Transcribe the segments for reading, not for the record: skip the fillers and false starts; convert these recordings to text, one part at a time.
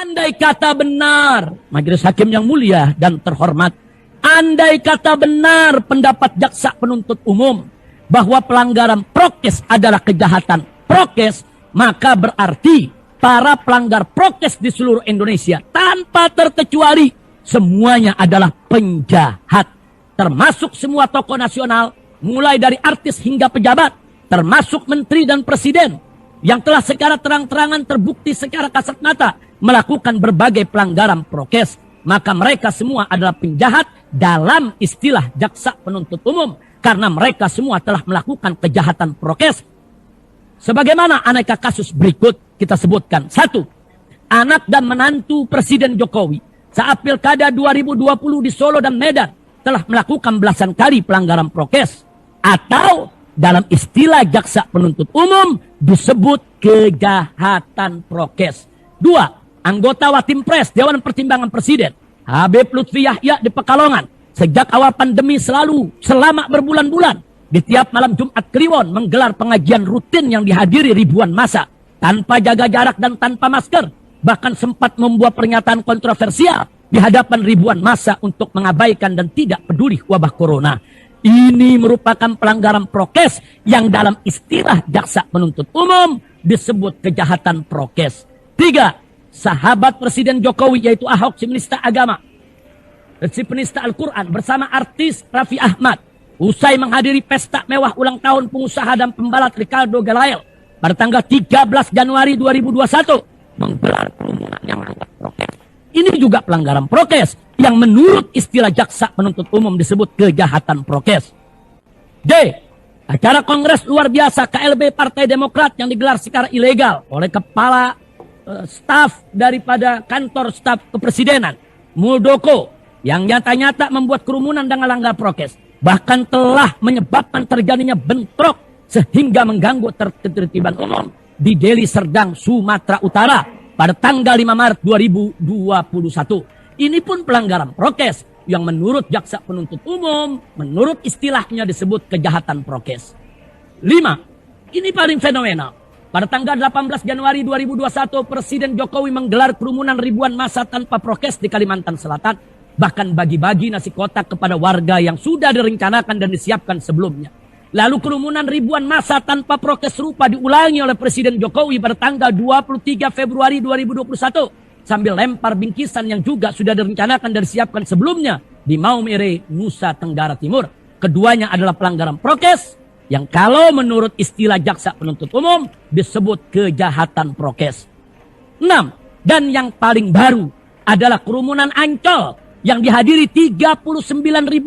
Andai kata benar, Majelis Hakim yang mulia dan terhormat, andai kata benar pendapat jaksa penuntut umum bahwa pelanggaran prokes adalah kejahatan prokes, maka berarti para pelanggar prokes di seluruh Indonesia tanpa terkecuali semuanya adalah penjahat. Termasuk semua tokoh nasional, mulai dari artis hingga pejabat, termasuk menteri dan presiden, yang telah secara terang-terangan terbukti secara kasat mata melakukan berbagai pelanggaran prokes. Maka mereka semua adalah penjahat dalam istilah jaksa penuntut umum, karena mereka semua telah melakukan kejahatan prokes. Sebagaimana aneka kasus berikut kita sebutkan. 1. Anak dan menantu Presiden Jokowi saat Pilkada 2020 di Solo dan Medan telah melakukan belasan kali pelanggaran prokes, atau dalam istilah jaksa penuntut umum disebut kejahatan prokes. 2. Anggota Watimpres Dewan Pertimbangan Presiden Habib Lutfi Yahya di Pekalongan sejak awal pandemi selalu selama berbulan-bulan di tiap malam Jumat Kliwon menggelar pengajian rutin yang dihadiri ribuan massa tanpa jaga jarak dan tanpa masker, bahkan sempat membuat pernyataan kontroversial di hadapan ribuan massa untuk mengabaikan dan tidak peduli wabah corona. Ini merupakan pelanggaran prokes yang dalam istilah jaksa penuntut umum disebut kejahatan prokes. 3. Sahabat Presiden Jokowi yaitu Ahok, si penista agama, si penista Al-Quran, bersama artis Raffi Ahmad usai menghadiri pesta mewah ulang tahun pengusaha dan pembalap Ricardo Galael pada tanggal 13 Januari 2021 menggelar kerumunan yang melanggar prokes. Ini juga pelanggaran prokes yang menurut istilah jaksa penuntut umum disebut kejahatan prokes. D. Acara kongres luar biasa KLB Partai Demokrat yang digelar secara ilegal oleh kepala staf daripada kantor staf kepresidenan Muldoko, yang nyata-nyata membuat kerumunan dan melanggar prokes, bahkan telah menyebabkan terjadinya bentrok sehingga mengganggu ketertiban umum di Deli Serdang, Sumatera Utara pada tanggal 5 Maret 2021. Ini pun pelanggaran prokes yang menurut jaksa penuntut umum, menurut istilahnya disebut kejahatan prokes. 5. Ini paling fenomenal. Pada tanggal 18 Januari 2021, Presiden Jokowi menggelar kerumunan ribuan massa tanpa prokes di Kalimantan Selatan, bahkan bagi-bagi nasi kotak kepada warga yang sudah direncanakan dan disiapkan sebelumnya. Lalu kerumunan ribuan massa tanpa prokes serupa diulangi oleh Presiden Jokowi pada tanggal 23 Februari 2021 sambil lempar bingkisan yang juga sudah direncanakan dan disiapkan sebelumnya di Maumere, Nusa Tenggara Timur. Keduanya adalah pelanggaran prokes yang kalau menurut istilah jaksa penuntut umum disebut kejahatan prokes. 6. Dan yang paling baru adalah kerumunan Ancol yang dihadiri 39.000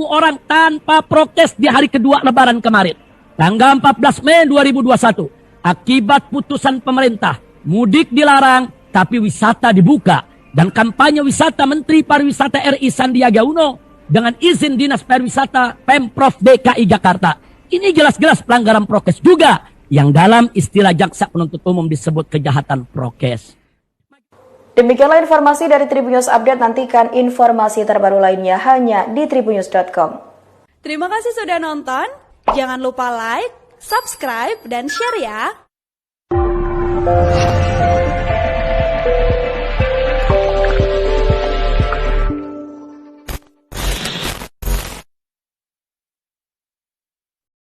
orang tanpa prokes di hari kedua Lebaran kemarin. Tanggal 14 Mei 2021. Akibat putusan pemerintah, mudik dilarang tapi wisata dibuka. Dan kampanye wisata Menteri Pariwisata RI Sandiaga Uno dengan izin Dinas Pariwisata Pemprov DKI Jakarta. Ini jelas-jelas pelanggaran prokes juga yang dalam istilah jaksa penuntut umum disebut kejahatan prokes. Demikianlah informasi dari Tribunnews Update. Nantikan informasi terbaru lainnya hanya di tribunnews.com. Terima kasih sudah nonton. Jangan lupa like, subscribe, dan share ya.